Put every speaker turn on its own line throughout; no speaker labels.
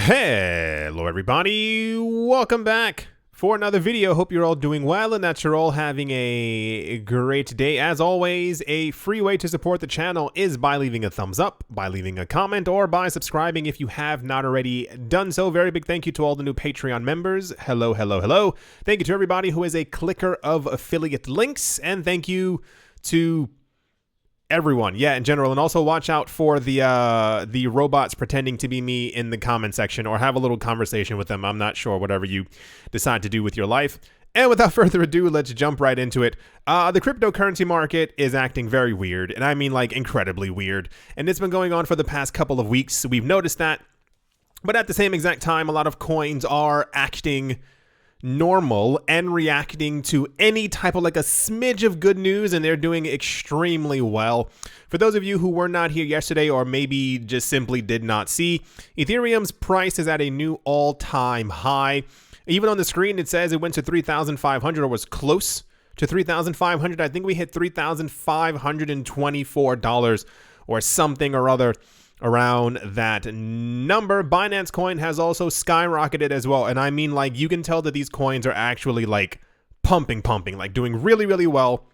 Hello everybody, welcome back for another video. Hope you're all doing well and that you're all having a great day. As always, a free way to support the channel is by leaving a thumbs up, by leaving a comment, or by subscribing if you have not already done so. Very big thank you to all the new Patreon members. Hello. Thank you to everybody who is a clicker of affiliate links, and thank you to everyone, in general. And also watch out for the robots pretending to be me in the comment section, or have a little conversation with them. I'm not sure, whatever you decide to do with your life. And without further ado, let's jump right into it. The cryptocurrency market is acting very weird, and I mean like incredibly weird. And it's been going on for the past couple of weeks. We've noticed that. But at the same exact time, a lot of coins are acting normal and reacting to any type of like a smidge of good news, and they're doing extremely well. For those of you who were not here yesterday, or maybe just simply did not see, Ethereum's price is at a new all-time high. Even on the screen it says it went to 3,500, or was close to 3,500. I think we hit $3,524 or something or other around that number. Binance Coin has also skyrocketed as well, and I mean like you can tell that these coins are actually like pumping, like doing really well.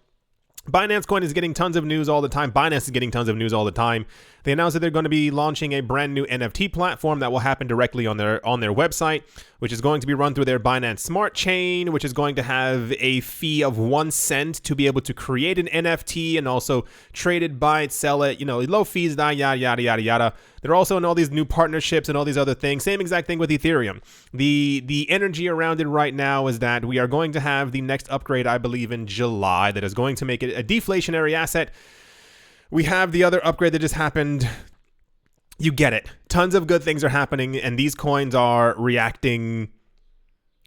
Binance Coin is getting tons of news all the time. Binance is getting tons of news all the time. They announced that they're going to be launching a brand new NFT platform that will happen directly on their website, which is going to be run through their Binance Smart Chain, which is going to have a fee of 1 cent to be able to create an NFT and also trade it, buy it, sell it, low fees, yada. They're also in all these new partnerships and all these other things. Same exact thing with Ethereum. The energy around it right now is that we are going to have the next upgrade, I believe, in July, that is going to make it a deflationary asset. We have the other upgrade that just happened. You get it. Tons of good things are happening, and these coins are reacting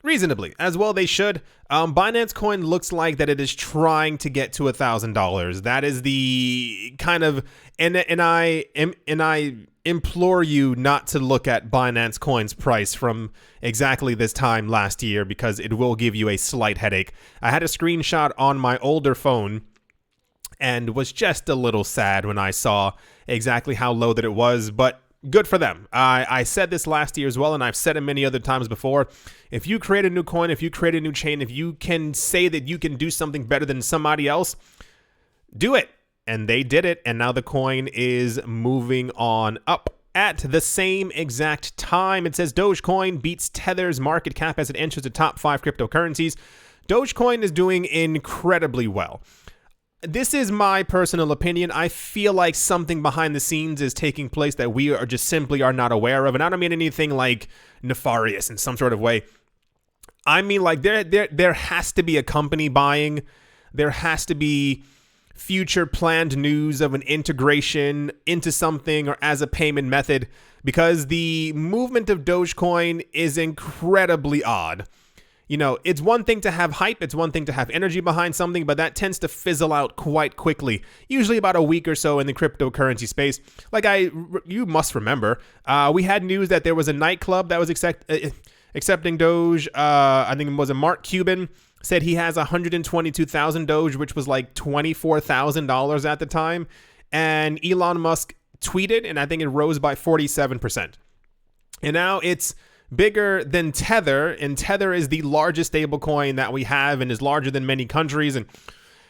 reasonably, as well they should. Binance Coin looks like that it is trying to get to $1,000. That is the kind of, and I implore you not to look at Binance Coin's price from exactly this time last year, because it will give you a slight headache. I had a screenshot on my older phone and was just a little sad when I saw exactly how low that it was, but good for them. I said this last year as well, and I've said it many other times before. If you create a new coin, if you create a new chain, if you can say that you can do something better than somebody else, do it. And they did it, and now the coin is moving on up. At the same exact time, it says Dogecoin beats Tether's market cap as it enters the top 5 cryptocurrencies. Dogecoin is doing incredibly well. This is my personal opinion. I feel like something behind the scenes is taking place that we are just simply are not aware of. And I don't mean anything like nefarious in some sort of way. I mean like there has to be a company buying. There has to be future planned news of an integration into something or as a payment method, because the movement of Dogecoin is incredibly odd. It's one thing to have hype, it's one thing to have energy behind something, but that tends to fizzle out quite quickly, usually about a week or so in the cryptocurrency space. Like you must remember, we had news that there was a nightclub that was accepting Doge. I think it was a Mark Cuban said he has 122,000 Doge, which was like $24,000 at the time. And Elon Musk tweeted, and I think it rose by 47%. And now it's bigger than Tether, and Tether is the largest stablecoin that we have and is larger than many countries, and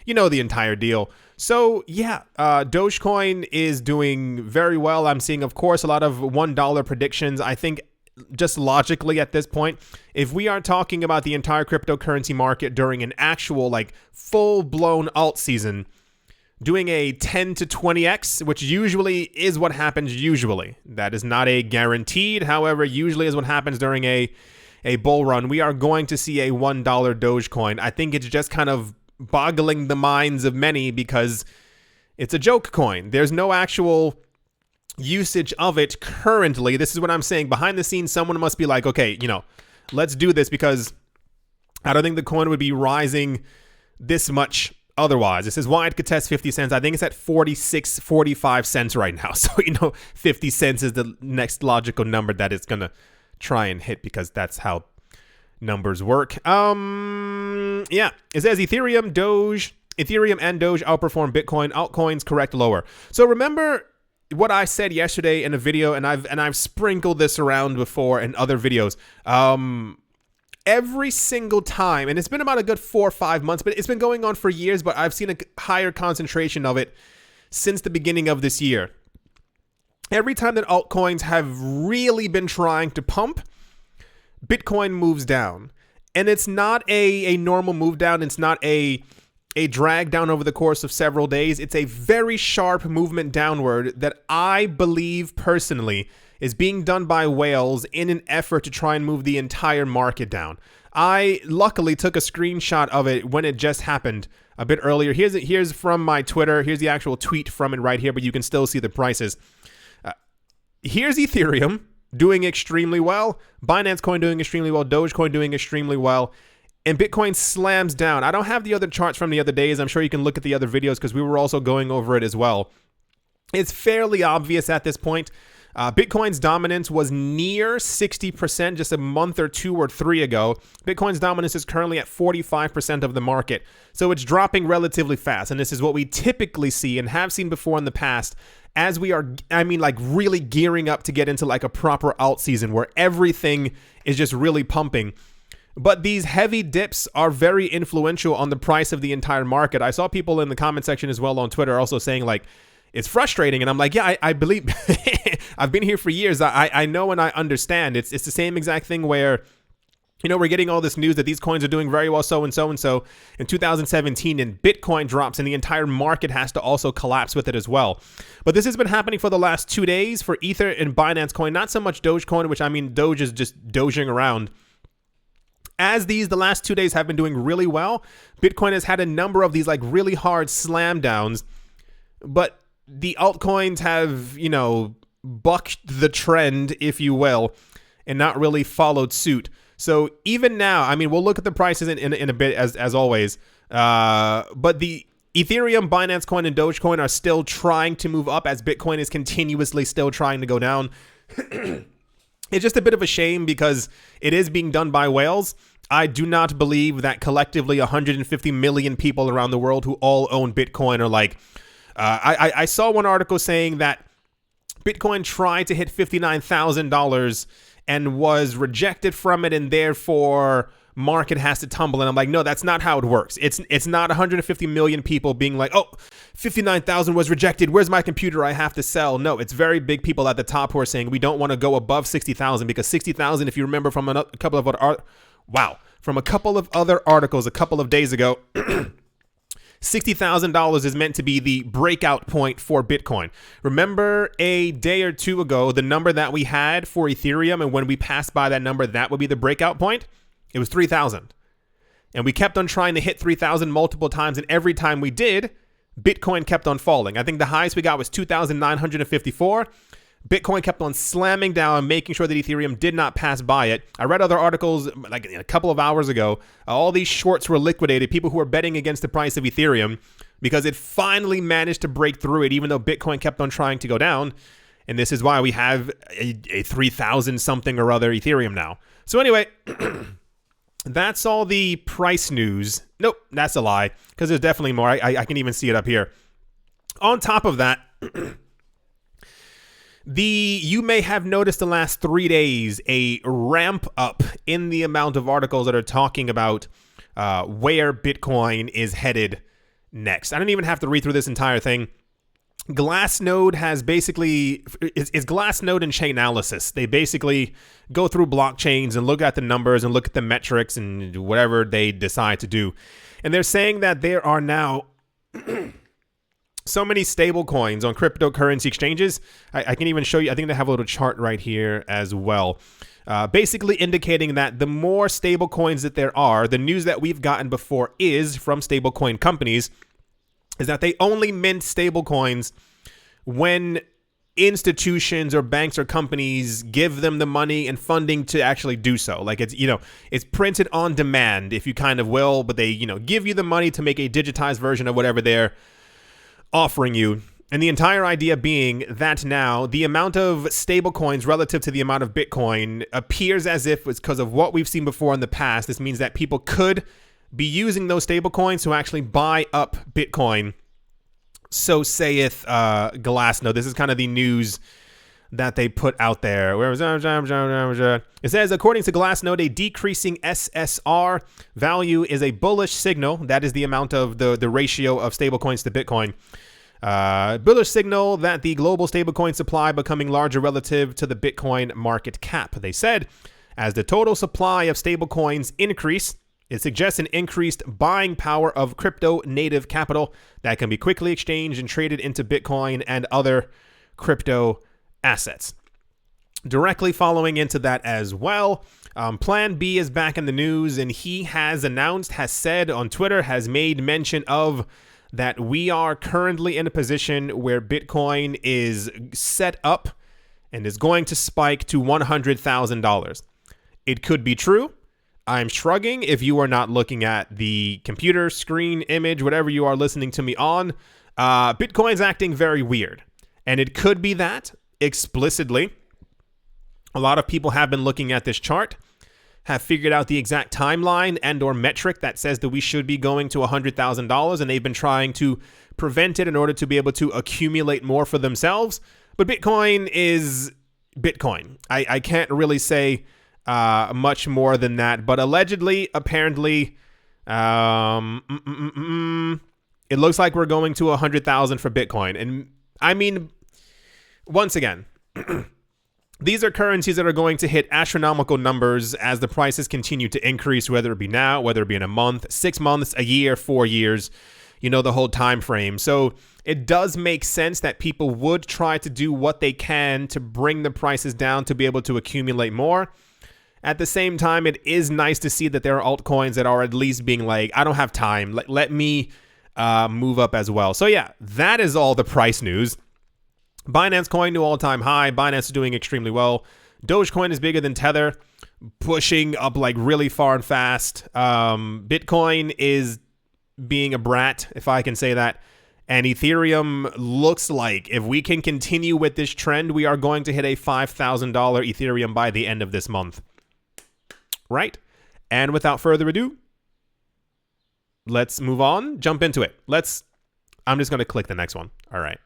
the entire deal. So Dogecoin is doing very well. I'm seeing, of course, a lot of $1 predictions. I think just logically at this point, if we are talking about the entire cryptocurrency market during an actual like full-blown alt season, doing a 10 to 20x, which usually is what happens usually. That is not a guaranteed, however, usually is what happens during a bull run. We are going to see a $1 Dogecoin. I think it's just kind of boggling the minds of many because it's a joke coin. There's no actual usage of it currently. This is what I'm saying. Behind the scenes, someone must be like, okay, let's do this, because I don't think the coin would be rising this much otherwise. It says why it could test 50 cents. I think it's at 45 cents right now. So, 50 cents is the next logical number that it's going to try and hit, because that's how numbers work. It says Ethereum and Doge outperform Bitcoin. Altcoins correct lower. So remember, what I said yesterday in a video, and I've sprinkled this around before in other videos. Every single time, and it's been about a good 4 or 5 months, but it's been going on for years, but I've seen a higher concentration of it since the beginning of this year. Every time that altcoins have really been trying to pump, Bitcoin moves down. And it's not a normal move down. It's not a drag down over the course of several days. It's a very sharp movement downward that I believe personally is being done by whales in an effort to try and move the entire market down. I luckily took a screenshot of it when it just happened a bit earlier. Here's from my Twitter. Here's the actual tweet from it right here, but you can still see the prices. Here's Ethereum doing extremely well, Binance Coin doing extremely well, Dogecoin doing extremely well, and Bitcoin slams down. I don't have the other charts from the other days. I'm sure you can look at the other videos because we were also going over it as well. It's fairly obvious at this point. Bitcoin's dominance was near 60% just a month or 2 or 3 ago. Bitcoin's dominance is currently at 45% of the market. So it's dropping relatively fast. And this is what we typically see and have seen before in the past as we are, really gearing up to get into like a proper alt season where everything is just really pumping. But these heavy dips are very influential on the price of the entire market. I saw people in the comment section as well on Twitter also saying like, it's frustrating. And I'm like, yeah, I believe I've been here for years. I know and I understand. It's the same exact thing where, we're getting all this news that these coins are doing very well so and so and so in 2017, and Bitcoin drops and the entire market has to also collapse with it as well. But this has been happening for the last 2 days for Ether and Binance Coin, not so much Dogecoin, which Doge is just doging around. As the last 2 days have been doing really well, Bitcoin has had a number of these like really hard slam downs, but the altcoins have, bucked the trend, if you will, and not really followed suit. So even now, we'll look at the prices in a bit as always. But the Ethereum, Binance Coin, and Dogecoin are still trying to move up as Bitcoin is continuously still trying to go down. It's just a bit of a shame because it is being done by whales. I do not believe that collectively 150 million people around the world who all own Bitcoin are like... I saw one article saying that Bitcoin tried to hit $59,000 and was rejected from it, and therefore market has to tumble. And I'm like, no, that's not how it works. It's not 150 million people being like, oh, 59,000 was rejected. Where's my computer? I have to sell. No, it's very big people at the top who are saying we don't want to go above 60,000 because 60,000, if you remember from a couple of other articles a couple of days ago. $60,000 is meant to be the breakout point for Bitcoin. Remember a day or two ago, the number that we had for Ethereum, and when we passed by that number, that would be the breakout point? It was 3,000. And we kept on trying to hit 3,000 multiple times, and every time we did, Bitcoin kept on falling. I think the highest we got was 2,954. Bitcoin kept on slamming down, making sure that Ethereum did not pass by it. I read other articles like a couple of hours ago. All these shorts were liquidated, people who were betting against the price of Ethereum because it finally managed to break through it, even though Bitcoin kept on trying to go down. And this is why we have a 3,000 something or other Ethereum now. So anyway, that's all the price news. Nope, that's a lie because there's definitely more. I can even see it up here. On top of that, you may have noticed the last 3 days a ramp up in the amount of articles that are talking about where Bitcoin is headed next. I don't even have to read through this entire thing. Glassnode has basically is Glassnode and Chainalysis. They basically go through blockchains and look at the numbers and look at the metrics and whatever they decide to do. And they're saying that there are now so many stable coins on cryptocurrency exchanges. I can even show you. I think they have a little chart right here as well. Basically indicating that the more stable coins that there are, the news that we've gotten before is from stable coin companies, is that they only mint stable coins when institutions or banks or companies give them the money and funding to actually do so. Like it's printed on demand, if you kind of will, but they, give you the money to make a digitized version of whatever they're offering you. And the entire idea being that now the amount of stable coins relative to the amount of Bitcoin appears as if it's because of what we've seen before in the past. This means that people could be using those stable coins to actually buy up Bitcoin So saith Glassnode. This is kind of the news that they put out there. Where was it? Says, according to Glassnode, a decreasing SSR value is a bullish signal. That is the amount of the ratio of stablecoins to Bitcoin. Bullish signal that the global stablecoin supply becoming larger relative to the Bitcoin market cap. They said, as the total supply of stablecoins increase, it suggests an increased buying power of crypto native capital that can be quickly exchanged and traded into Bitcoin and other crypto assets. Directly following into that as well, Plan B is back in the news, and he has said on Twitter, has made mention of that we are currently in a position where Bitcoin is set up and is going to spike to $100,000. It could be true. I'm shrugging if you are not looking at the computer screen image, whatever you are listening to me on. Bitcoin's acting very weird, and it could be that explicitly. A lot of people have been looking at this chart, have figured out the exact timeline and or metric that says that we should be going to $100,000, and they've been trying to prevent it in order to be able to accumulate more for themselves. But Bitcoin is Bitcoin. I can't really say much more than that, but apparently, it looks like we're going to 100,000 for Bitcoin. And I mean, once again, these are currencies that are going to hit astronomical numbers as the prices continue to increase, whether it be now, whether it be in a month, 6 months, a year, 4 years, the whole time frame. So it does make sense that people would try to do what they can to bring the prices down to be able to accumulate more. At the same time, it is nice to see that there are altcoins that are at least being like, I don't have time. Let me move up as well. So yeah, that is all the price news. Binance Coin, new all-time high. Binance is doing extremely well. Dogecoin is bigger than Tether, pushing up like really far and fast. Bitcoin is being a brat, if I can say that. And Ethereum looks like if we can continue with this trend, we are going to hit a $5,000 Ethereum by the end of this month. Right? And without further ado, let's move on, jump into it. I'm just going to click the next one. All right.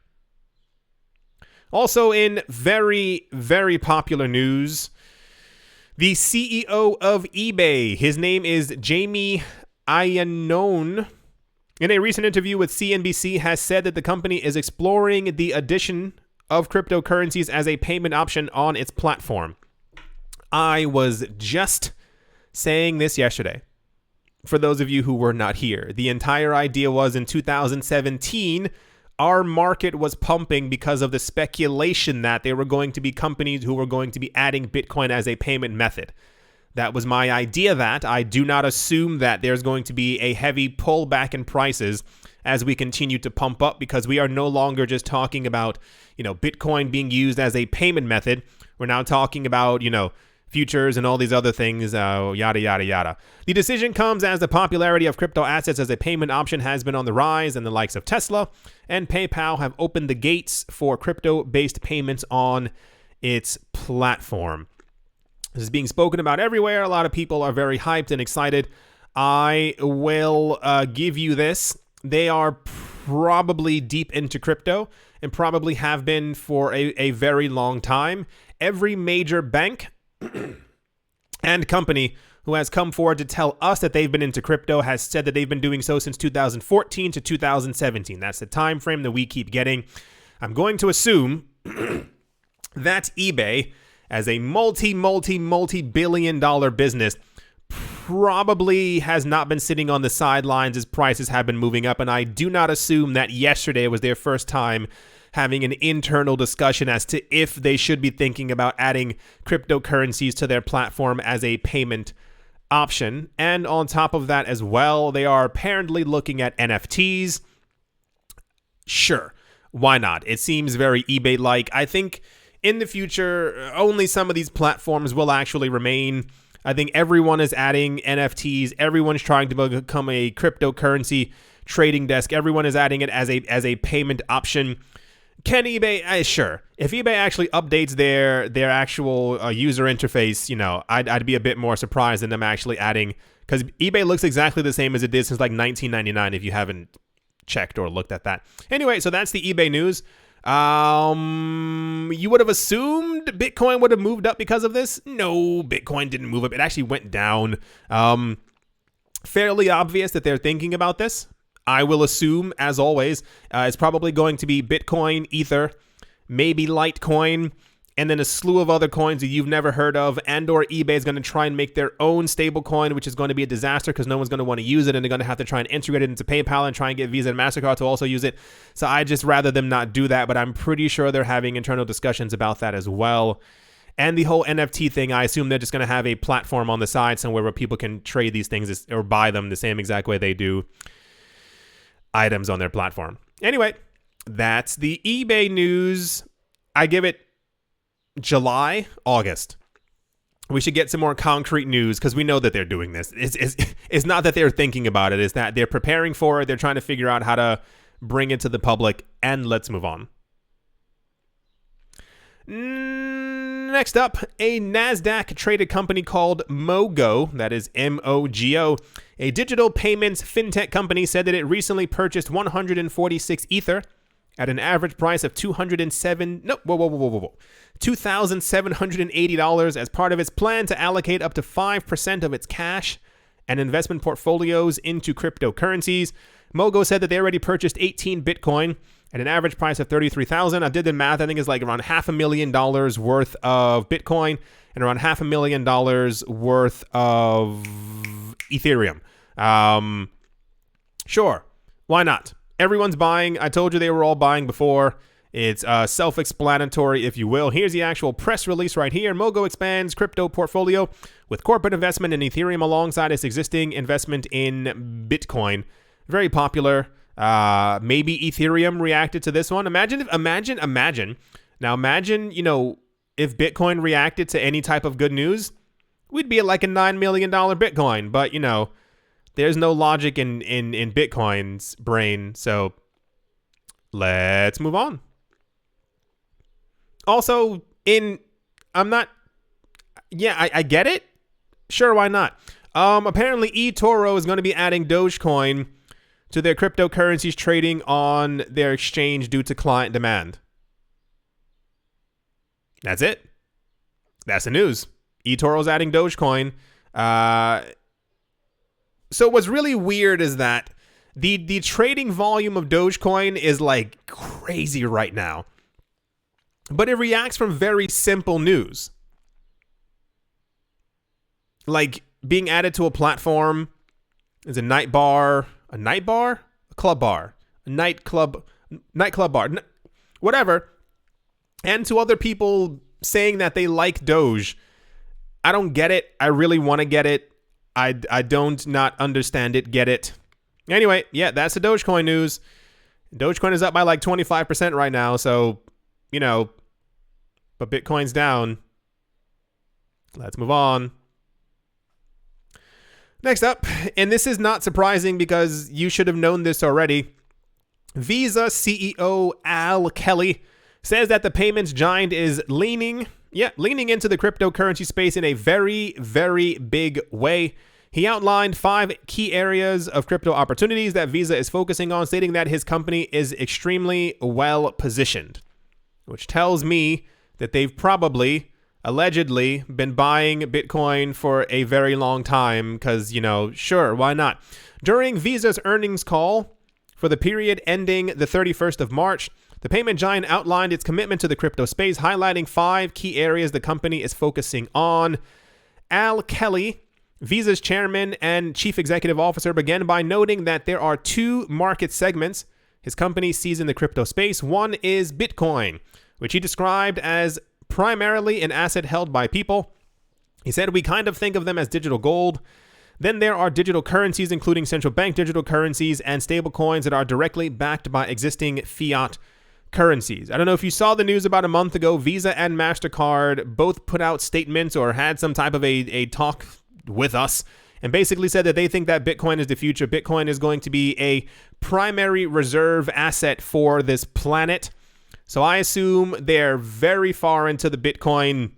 Also in very, very popular news, the CEO of eBay, his name is Jamie Iannone, in a recent interview with CNBC has said that the company is exploring the addition of cryptocurrencies as a payment option on its platform. I was just saying this yesterday. For those of you who were not here, the entire idea was in 2017, our market was pumping because of the speculation that there were going to be companies who were going to be adding Bitcoin as a payment method. That was my idea. That I do not assume that there's going to be a heavy pullback in prices as we continue to pump up, because we are no longer just talking about, Bitcoin being used as a payment method. We're now talking about, futures and all these other things, yada, yada, yada. The decision comes as the popularity of crypto assets as a payment option has been on the rise, and the likes of Tesla and PayPal have opened the gates for crypto-based payments on its platform. This is being spoken about everywhere. A lot of people are very hyped and excited. I will give you this. They are probably deep into crypto and probably have been for a very long time. Every major bank and company who has come forward to tell us that they've been into crypto has said that they've been doing so since 2014 to 2017. That's the time frame that we keep getting. I'm going to assume that eBay, as a multi-billion dollar business, probably has not been sitting on the sidelines as prices have been moving up. And I do not assume that yesterday was their first time having an internal discussion as to if they should be thinking about adding cryptocurrencies to their platform as a payment option. And on top of that as well, they are apparently looking at NFTs. Sure, why not? It seems very eBay-like. I think in the future, only some of these platforms will actually remain. I think everyone is adding NFTs. Everyone's trying to become a cryptocurrency trading desk. Everyone is adding it as a payment option. Can eBay? Sure. If eBay actually updates their actual user interface, I'd be a bit more surprised than them actually adding, because eBay looks exactly the same as it did since like 1999. If you haven't checked or looked at that. Anyway, so that's the eBay news. You would have assumed Bitcoin would have moved up because of this. No, Bitcoin didn't move up. It actually went down. Fairly obvious that they're thinking about this. I will assume, as always, it's probably going to be Bitcoin, Ether, maybe Litecoin, and then a slew of other coins that you've never heard of, and or eBay is going to try and make their own stable coin, which is going to be a disaster because no one's going to want to use it, and they're going to have to try and integrate it into PayPal and try and get Visa and MasterCard to also use it. So I just rather them not do that, but I'm pretty sure they're having internal discussions about that as well. And the whole NFT thing, I assume they're just going to have a platform on the side somewhere where people can trade these things or buy them the same exact way they do items on their platform. Anyway, that's the eBay news. I give it July, August. We should get some more concrete news because we know that they're doing this. It's not that they're thinking about it. It's that they're preparing for it. They're trying to figure out how to bring it to the public. And let's move on. Next up, a NASDAQ-traded company called Mogo, that is M-O-G-O, a digital payments fintech company, said that it recently purchased 146 Ether at an average price of $2,780 as part of its plan to allocate up to 5% of its cash and investment portfolios into cryptocurrencies. Mogo said that they already purchased 18 Bitcoin at an average price of $33,000. I did the math. I think it's like around $500,000 worth of Bitcoin and around $500,000 worth of Ethereum. Sure. Why not? Everyone's buying. I told you they were all buying before. It's self-explanatory, if you will. Here's the actual press release right here. Mogo expands crypto portfolio with corporate investment in Ethereum alongside its existing investment in Bitcoin. Very popular. Maybe Ethereum reacted to this one. Imagine, you know, if Bitcoin reacted to any type of good news, we'd be at like a $9 million Bitcoin. But, you know, there's no logic in Bitcoin's brain. So let's move on. Also, I get it. Sure, why not? Apparently, eToro is going to be adding Dogecoin to their cryptocurrencies trading on their exchange due to client demand. That's it. That's the news. eToro's adding Dogecoin. So what's really weird is that the trading volume of Dogecoin is like crazy right now. But it reacts from very simple news. Like being added to a platform is a nightclub bar, whatever. And to other people saying that they like Doge. I don't get it. I really want to get it. I don't not understand it, get it. Anyway, yeah, that's the Dogecoin news. Dogecoin is up by like 25% right now, so, you know, but Bitcoin's down. Let's move on. Next up, and this is not surprising because you should have known this already. Visa CEO Al Kelly says that the payments giant is leaning into the cryptocurrency space in a very, very big way. He outlined 5 key areas of crypto opportunities that Visa is focusing on, stating that his company is extremely well positioned, which tells me that they've probably, allegedly, been buying Bitcoin for a very long time because, you know, sure, why not? During Visa's earnings call for the period ending the 31st of March, the payment giant outlined its commitment to the crypto space, highlighting 5 key areas the company is focusing on. Al Kelly, Visa's chairman and chief executive officer, began by noting that there are 2 market segments his company sees in the crypto space. One is Bitcoin, which he described as primarily an asset held by people. He said, we kind of think of them as digital gold. Then there are digital currencies, including central bank digital currencies and stable coins that are directly backed by existing fiat currencies. I don't know if you saw the news about a month ago. Visa and MasterCard both put out statements or had some type of a talk with us and basically said that they think that Bitcoin is the future. Bitcoin is going to be a primary reserve asset for this planet. So I assume they're very far into the Bitcoin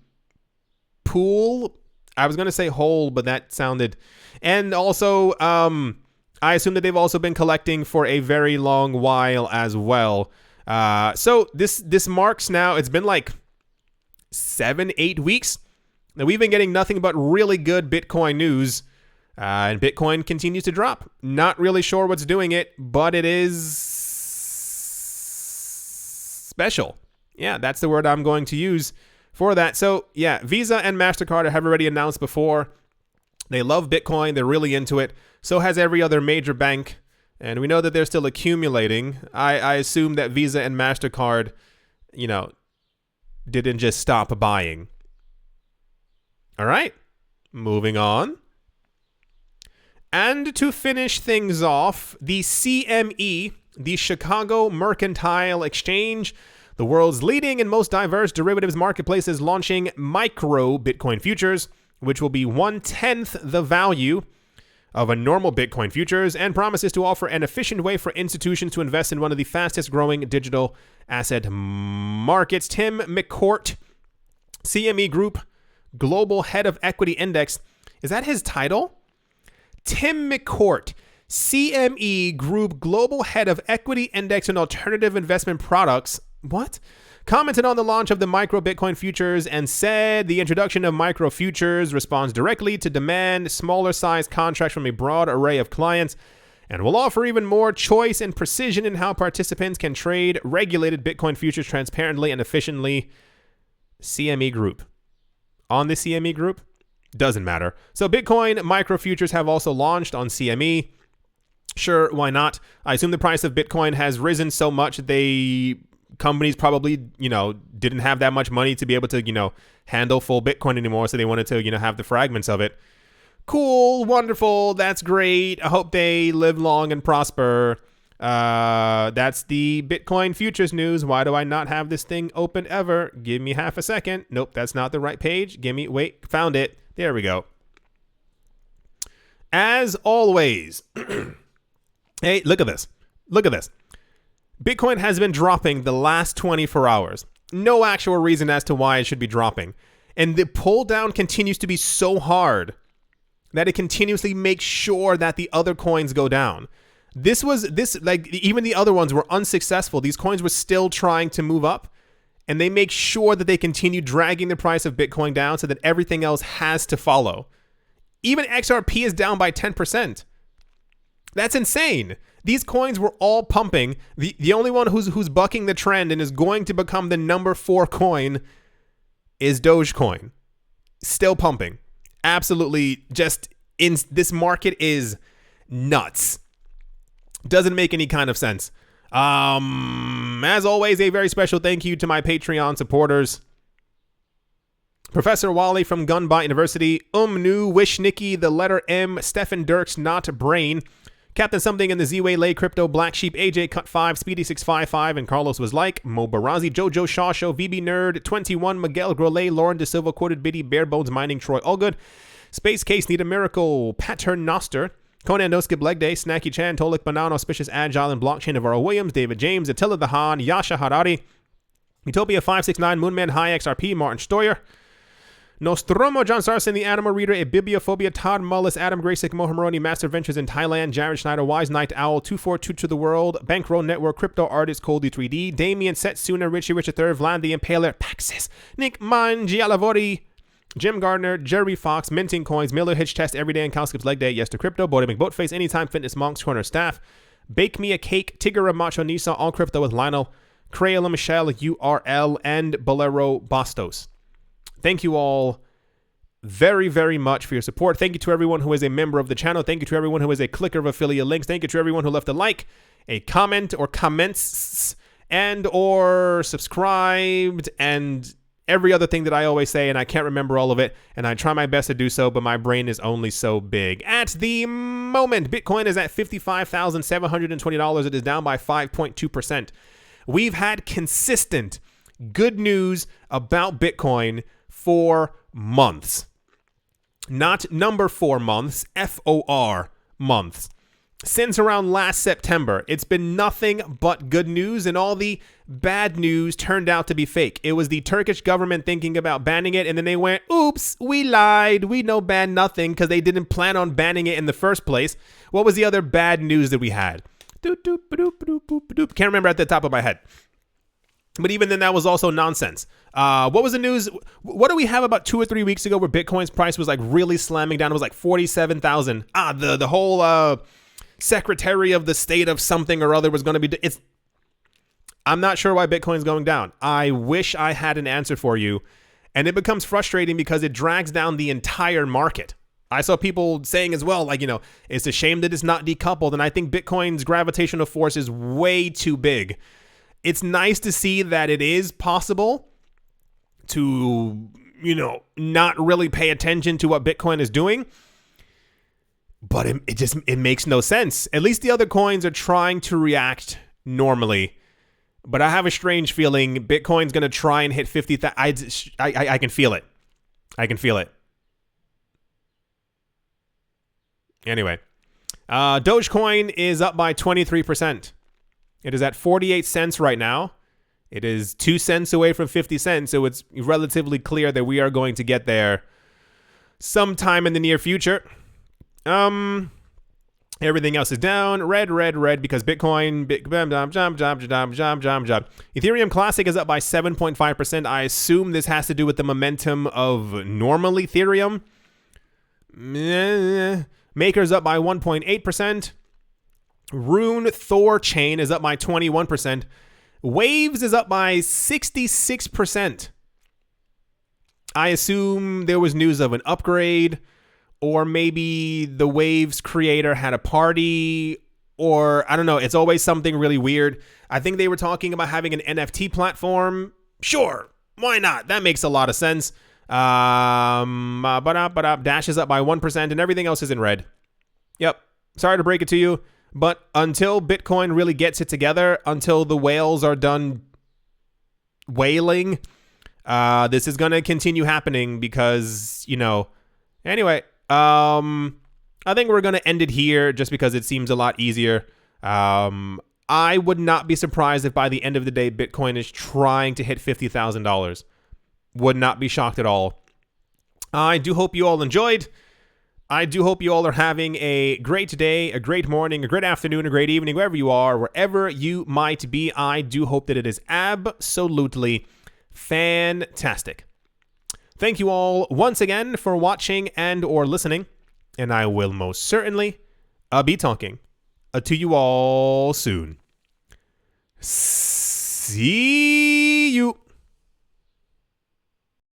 pool. I was going to say hole, but that sounded... And also, I assume that they've also been collecting for a very long while as well. So this marks now, it's been like 7-8 weeks that we've been getting nothing but really good Bitcoin news. And Bitcoin continues to drop. Not really sure what's doing it, but it is special. Yeah, that's the word I'm going to use for that. So yeah, Visa and MasterCard have already announced before. They love Bitcoin. They're really into it. So has every other major bank. And we know that they're still accumulating. I assume that Visa and MasterCard, didn't just stop buying. All right, moving on. And to finish things off, the CME, the Chicago Mercantile Exchange, the world's leading and most diverse derivatives marketplace, is launching micro Bitcoin futures, which will be 1/10 the value of a normal Bitcoin futures, and promises to offer an efficient way for institutions to invest in one of the fastest growing digital asset markets. Tim McCourt, CME Group Global Head of Equity Index. Is that his title? Tim McCourt, CME Group Global Head of Equity Index and Alternative Investment Products. What? Commented on the launch of the micro Bitcoin futures and said the introduction of micro futures responds directly to demand, smaller size contracts from a broad array of clients, and will offer even more choice and precision in how participants can trade regulated Bitcoin futures transparently and efficiently. CME Group. On the CME Group? Doesn't matter. So Bitcoin micro futures have also launched on CME. Sure, why not? I assume the price of Bitcoin has risen so much that companies probably, didn't have that much money to be able to, handle full Bitcoin anymore. So they wanted to, have the fragments of it. Cool, wonderful, that's great. I hope they live long and prosper. That's the Bitcoin futures news. Why do I not have this thing open ever? Give me half a second. Nope, that's not the right page. Wait, found it. There we go. As always, hey, look at this. Look at this. Bitcoin has been dropping the last 24 hours. No actual reason as to why it should be dropping. And the pull down continues to be so hard that it continuously makes sure that the other coins go down. Even the other ones were unsuccessful. These coins were still trying to move up, and they make sure that they continue dragging the price of Bitcoin down so that everything else has to follow. Even XRP is down by 10%. That's insane. These coins were all pumping. The only one who's bucking the trend and is going to become the number 4 coin is Dogecoin. Still pumping. Absolutely this market is nuts. Doesn't make any kind of sense. As always, a very special thank you to my Patreon supporters. Professor Wally from Gunbot University, Nu Wishnicki, the letter M, Stefan Dirks, not Brain, Captain Something in the Z-Way, Lay Crypto, Black Sheep, AJ Cut 5, Speedy 655, and Carlos Was Like, Mo Barazi, Jojo Shaw Show, VB Nerd, 21, Miguel Grolet, Lauren De Silva, Quoted Biddy, Bare Bones Mining, Troy Allgood, Space Case, Need a Miracle, Pattern Noster, Conan No Skip Leg Day, Snacky Chan, Tolik Banana, Auspicious Agile, and Blockchain Navarro Williams, David James, Attila the Han, Yasha Harari, Utopia 569, Moonman High XRP, Martin Stoyer, Nostromo, John Sarson, The Animal Reader, A Bibliophobia, Todd Mullis, Adam Graysick, Mohamaroni, Master Ventures in Thailand, Jared Schneider, Wise Night Owl, 242 to the World, Bankroll Network, Crypto Artist, Coldy 3D, Damien, Setsuna, Richie Richard III, Vlad the Impaler, Paxis, Nick Mangialavori, Jim Gardner, Jerry Fox, Minting Coins, Miller Hitch Test, Everyday and Calskips Leg Day, Yes to Crypto, Bodie McBoatface, Anytime Fitness, Monks Corner Staff, Bake Me a Cake, Tigger Macho Nisa, All Crypto with Lionel, Crayola Michelle, URL, and Bolero Bastos. Thank you all very, very much for your support. Thank you to everyone who is a member of the channel. Thank you to everyone who is a clicker of affiliate links. Thank you to everyone who left a like, a comment, or comments, and or subscribed, and every other thing that I always say, and I can't remember all of it, and I try my best to do so, but my brain is only so big. At the moment, Bitcoin is at $55,720. It is down by 5.2%. We've had consistent good news about Bitcoin for months. Not number 4 months, FOR months. since around last September. It's been nothing but good news, and all the bad news turned out to be fake. It was the Turkish government thinking about banning it, and then they went, oops, we lied. We no ban nothing, because they didn't plan on banning it in the first place. What was the other bad news that we had? Can't remember at the top of my head. But even then, that was also nonsense. What was the news? What do we have about 2 or 3 weeks ago where Bitcoin's price was like really slamming down? It was like 47,000. The whole Secretary of the State of something or other was going to be. I'm not sure why Bitcoin's going down. I wish I had an answer for you, and it becomes frustrating because it drags down the entire market. I saw people saying as well, like, it's a shame that it's not decoupled, and I think Bitcoin's gravitational force is way too big. It's nice to see that it is possible to, not really pay attention to what Bitcoin is doing. But it makes no sense. At least the other coins are trying to react normally. But I have a strange feeling Bitcoin's going to try and hit 50,000. I can feel it. I can feel it. Anyway, Dogecoin is up by 23%. It is at 48 cents right now. It is 2 cents away from 50 cents, so it's relatively clear that we are going to get there sometime in the near future. Everything else is down. Red, because Bitcoin, Ethereum Classic is up by 7.5%. I assume this has to do with the momentum of normal Ethereum. Maker's up by 1.8%. Rune Thor Chain is up by 21%. Waves is up by 66%. I assume there was news of an upgrade, or maybe the Waves creator had a party, or I don't know. It's always something really weird. I think they were talking about having an NFT platform. Sure, why not? That makes a lot of sense. Dash is up by 1%, and everything else is in red. Yep. Sorry to break it to you. But until Bitcoin really gets it together, until the whales are done whaling, this is going to continue happening because, Anyway, I think we're going to end it here just because it seems a lot easier. I would not be surprised if by the end of the day, Bitcoin is trying to hit $50,000. Would not be shocked at all. I do hope you all enjoyed. I do hope you all are having a great day, a great morning, a great afternoon, a great evening, wherever you are, wherever you might be. I do hope that it is absolutely fantastic. Thank you all once again for watching and or listening, and I will most certainly be talking to you all soon. See you.